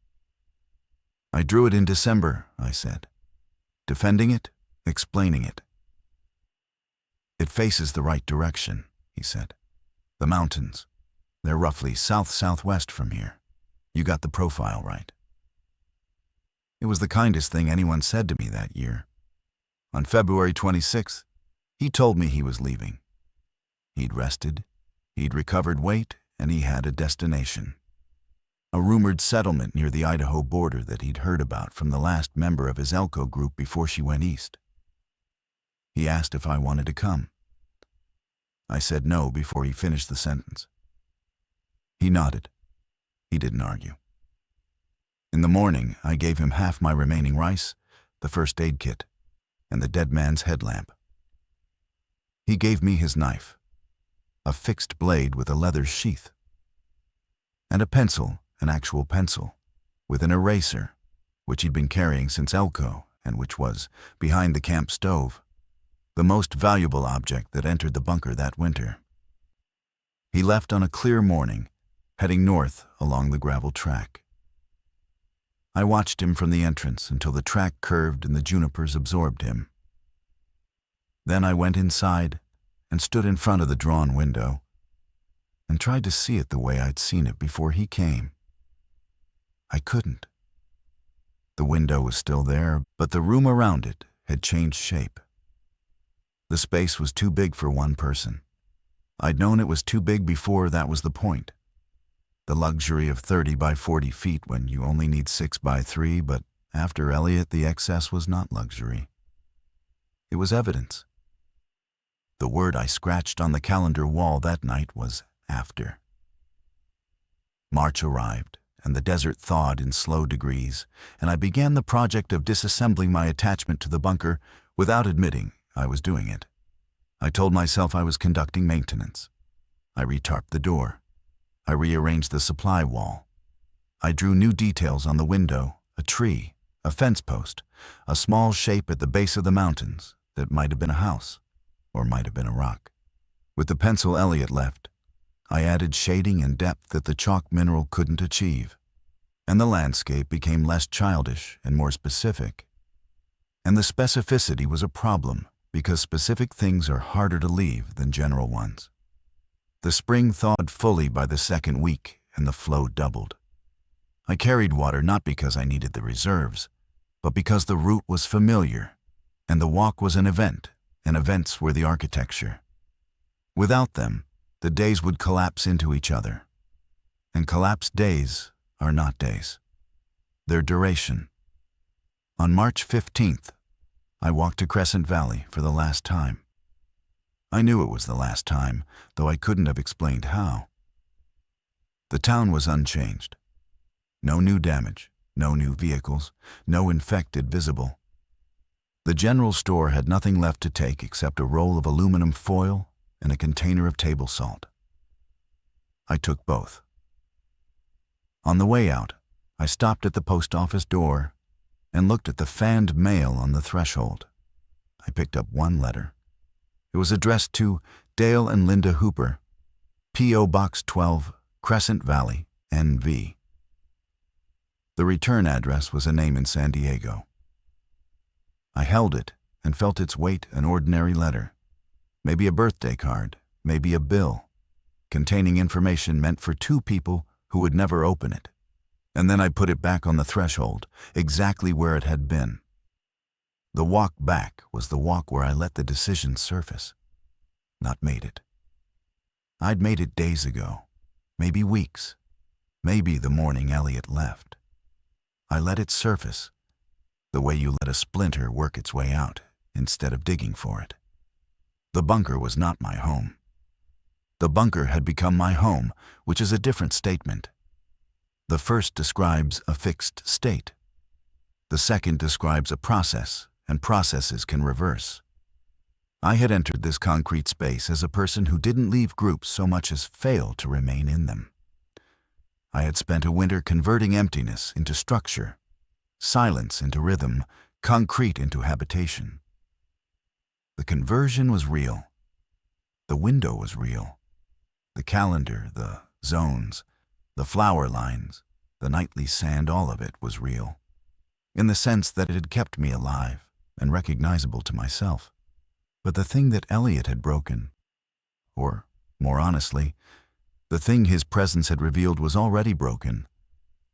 I drew it in December, I said, defending it, explaining it. It faces the right direction, he said. The mountains. They're roughly south-southwest from here. You got the profile right. It was the kindest thing anyone said to me that year. On February 26th, he told me he was leaving. He'd rested, he'd recovered weight, and he had a destination. A rumored settlement near the Idaho border that he'd heard about from the last member of his Elko group before she went east. He asked if I wanted to come. I said no before he finished the sentence. He nodded. He didn't argue. In the morning, I gave him half my remaining rice, the first aid kit, and the dead man's headlamp. He gave me his knife, a fixed blade with a leather sheath, and a pencil, an actual pencil, with an eraser, which he'd been carrying since Elko and which was behind the camp stove, the most valuable object that entered the bunker that winter. He left on a clear morning, heading north along the gravel track. I watched him from the entrance until the track curved and the junipers absorbed him. Then I went inside and stood in front of the drawn window and tried to see it the way I'd seen it before he came. I couldn't. The window was still there, but the room around it had changed shape. The space was too big for one person. I'd known it was too big before that was the point. The luxury of 30 by 40 feet when you only need 6 by 3, but after Elliot, the excess was not luxury. It was evidence. The word I scratched on the calendar wall that night was after. March arrived, and the desert thawed in slow degrees, and I began the project of disassembling my attachment to the bunker without admitting I was doing it. I told myself I was conducting maintenance. I retarped the door. I rearranged the supply wall. I drew new details on the window, a tree, a fence post, a small shape at the base of the mountains that might have been a house, or might have been a rock. With the pencil Elliot left, I added shading and depth that the chalk mineral couldn't achieve, and the landscape became less childish and more specific. And the specificity was a problem, because specific things are harder to leave than general ones. The spring thawed fully by the second week, and the flow doubled. I carried water not because I needed the reserves, but because the route was familiar, and the walk was an event, and events were the architecture. Without them, the days would collapse into each other. And collapsed days are not days. They're duration. On March 15th, I walked to Crescent Valley for the last time. I knew it was the last time, though I couldn't have explained how. The town was unchanged. No new damage, no new vehicles, no infected visible. The general store had nothing left to take except a roll of aluminum foil and a container of table salt. I took both. On the way out, I stopped at the post office door and looked at the fanned mail on the threshold. I picked up one letter. It was addressed to Dale and Linda Hooper, P.O. Box 12, Crescent Valley, NV. The return address was a name in San Diego. I held it and felt its weight, an ordinary letter. Maybe a birthday card, maybe a bill, containing information meant for two people who would never open it. And then I put it back on the threshold, exactly where it had been. The walk back was the walk where I let the decision surface, not made it. I'd made it days ago, maybe weeks, maybe the morning Elliot left. I let it surface, the way you let a splinter work its way out instead of digging for it. The bunker was not my home. The bunker had become my home, which is a different statement. The first describes a fixed state. The second describes a process, and processes can reverse. I had entered this concrete space as a person who didn't leave groups so much as fail to remain in them. I had spent a winter converting emptiness into structure, silence into rhythm, concrete into habitation. The conversion was real. The window was real. The calendar, the zones, the flower lines, the nightly sand, all of it was real, in the sense that it had kept me alive and recognizable to myself. But the thing that Elliot had broken, or, more honestly, the thing his presence had revealed was already broken,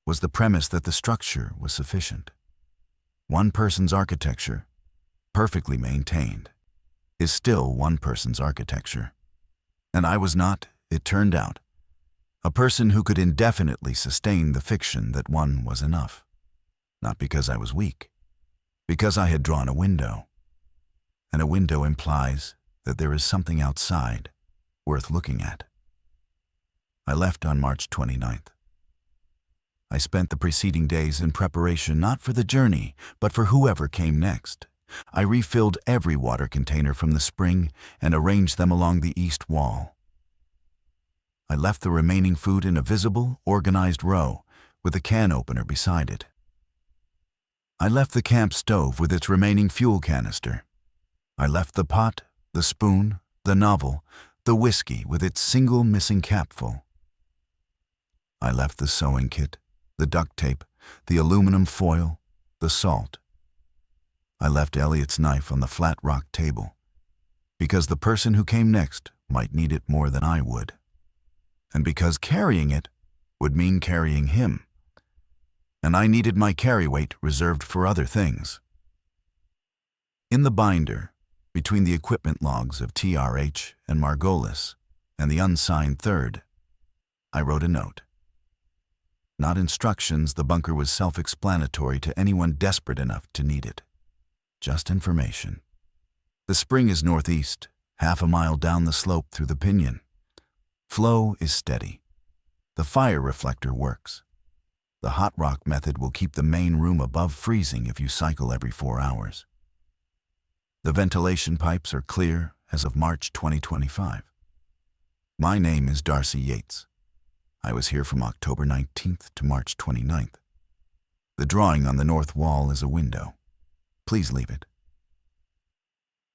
was the premise that the structure was sufficient. One person's architecture, perfectly maintained, is still one person's architecture. And I was not, it turned out, a person who could indefinitely sustain the fiction that one was enough. Not because I was weak, because I had drawn a window. And a window implies that there is something outside worth looking at. I left on March 29th. I spent the preceding days in preparation not for the journey, but for whoever came next. I refilled every water container from the spring and arranged them along the east wall. I left the remaining food in a visible, organized row with a can opener beside it. I left the camp stove with its remaining fuel canister. I left the pot, the spoon, the novel, the whiskey with its single missing capful. I left the sewing kit, the duct tape, the aluminum foil, the salt. I left Elliot's knife on the flat rock table, because the person who came next might need it more than I would, and because carrying it would mean carrying him. and I needed my carry weight reserved for other things. In the binder, between the equipment logs of TRH and Margolis and the unsigned third, I wrote a note. Not instructions, the bunker was self-explanatory to anyone desperate enough to need it. Just information. The spring is northeast, half a mile down the slope through the Pinyon. Flow is steady. The fire reflector works. The hot rock method will keep the main room above freezing if you cycle every 4 hours. The ventilation pipes are clear as of March 2025. My name is Darcy Yates. I was here from October 19th to March 29th. The drawing on the north wall is a window. Please leave it.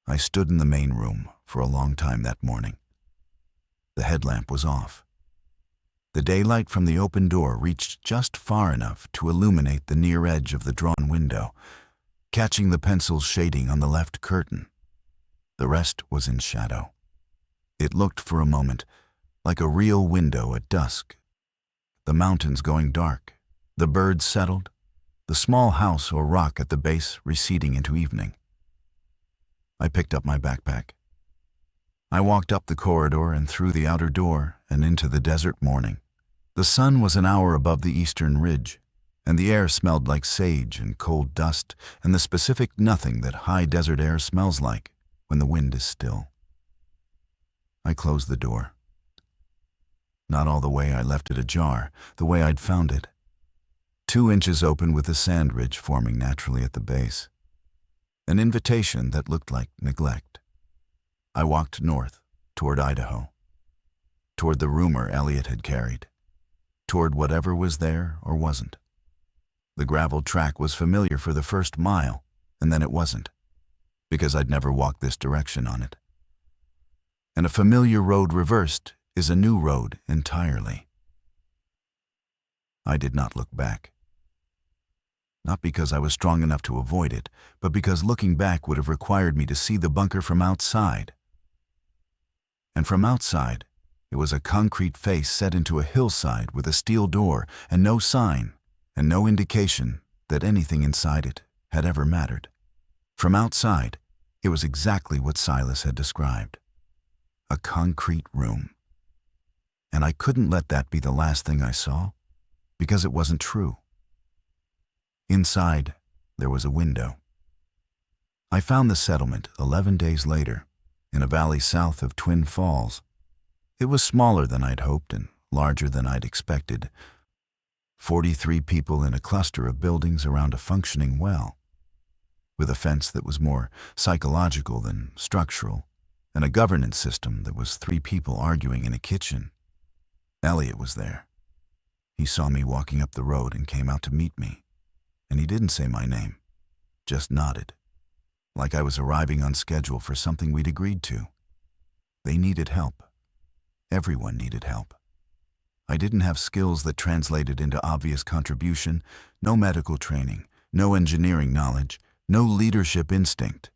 I stood in the main room for a long time that morning. The headlamp was off. The daylight from the open door reached just far enough to illuminate the near edge of the drawn window, catching the pencil's shading on the left curtain. The rest was in shadow. It looked for a moment like a real window at dusk. The mountains going dark, the birds settled, the small house or rock at the base receding into evening. I picked up my backpack. I walked up the corridor and through the outer door and into the desert morning. The sun was an hour above the eastern ridge, and the air smelled like sage and cold dust and the specific nothing that high desert air smells like when the wind is still. I closed the door. Not all the way I left it ajar, the way I'd found it. 2 inches open with a sand ridge forming naturally at the base. An invitation that looked like neglect. I walked north, toward Idaho. Toward the rumor Elliot had carried. Toward whatever was there or wasn't. The gravel track was familiar for the first mile, and then it wasn't, because I'd never walked this direction on it. And a familiar road reversed is a new road entirely. I did not look back. Not because I was strong enough to avoid it, but because looking back would have required me to see the bunker from outside. And from outside, it was a concrete face set into a hillside with a steel door and no sign and no indication that anything inside it had ever mattered. From outside, it was exactly what Silas had described. A concrete room. And I couldn't let that be the last thing I saw, because it wasn't true. Inside, there was a window. I found the settlement 11 days later, in a valley south of Twin Falls. It was smaller than I'd hoped and larger than I'd expected. 43 people in a cluster of buildings around a functioning well, with a fence that was more psychological than structural, and a governance system that was 3 people arguing in a kitchen. Elliot was there. He saw me walking up the road and came out to meet me, and he didn't say my name, just nodded, like I was arriving on schedule for something we'd agreed to. They needed help. Everyone needed help. I didn't have skills that translated into obvious contribution, no medical training, no engineering knowledge, no leadership instinct.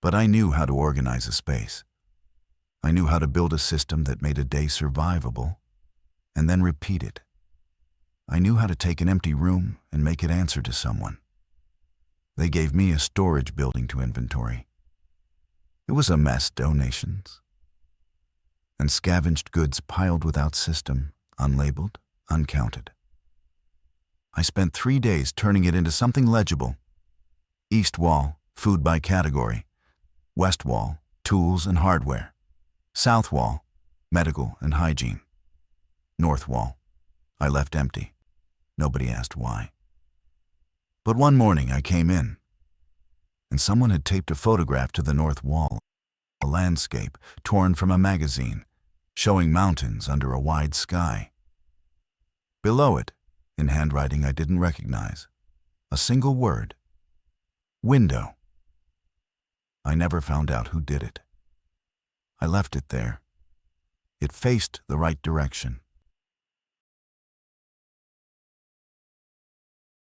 But I knew how to organize a space. I knew how to build a system that made a day survivable, and then repeat it. I knew how to take an empty room and make it answer to someone. They gave me a storage building to inventory. It was a mess, donations and scavenged goods piled without system, unlabeled, uncounted. I spent 3 days turning it into something legible. East wall, food by category. West wall, tools and hardware. South wall, medical and hygiene. North wall, I left empty. Nobody asked why. But one morning I came in, and someone had taped a photograph to the north wall, a landscape torn from a magazine, showing mountains under a wide sky. Below it, in handwriting I didn't recognize, a single word: window. I never found out who did it. I left it there. It faced the right direction.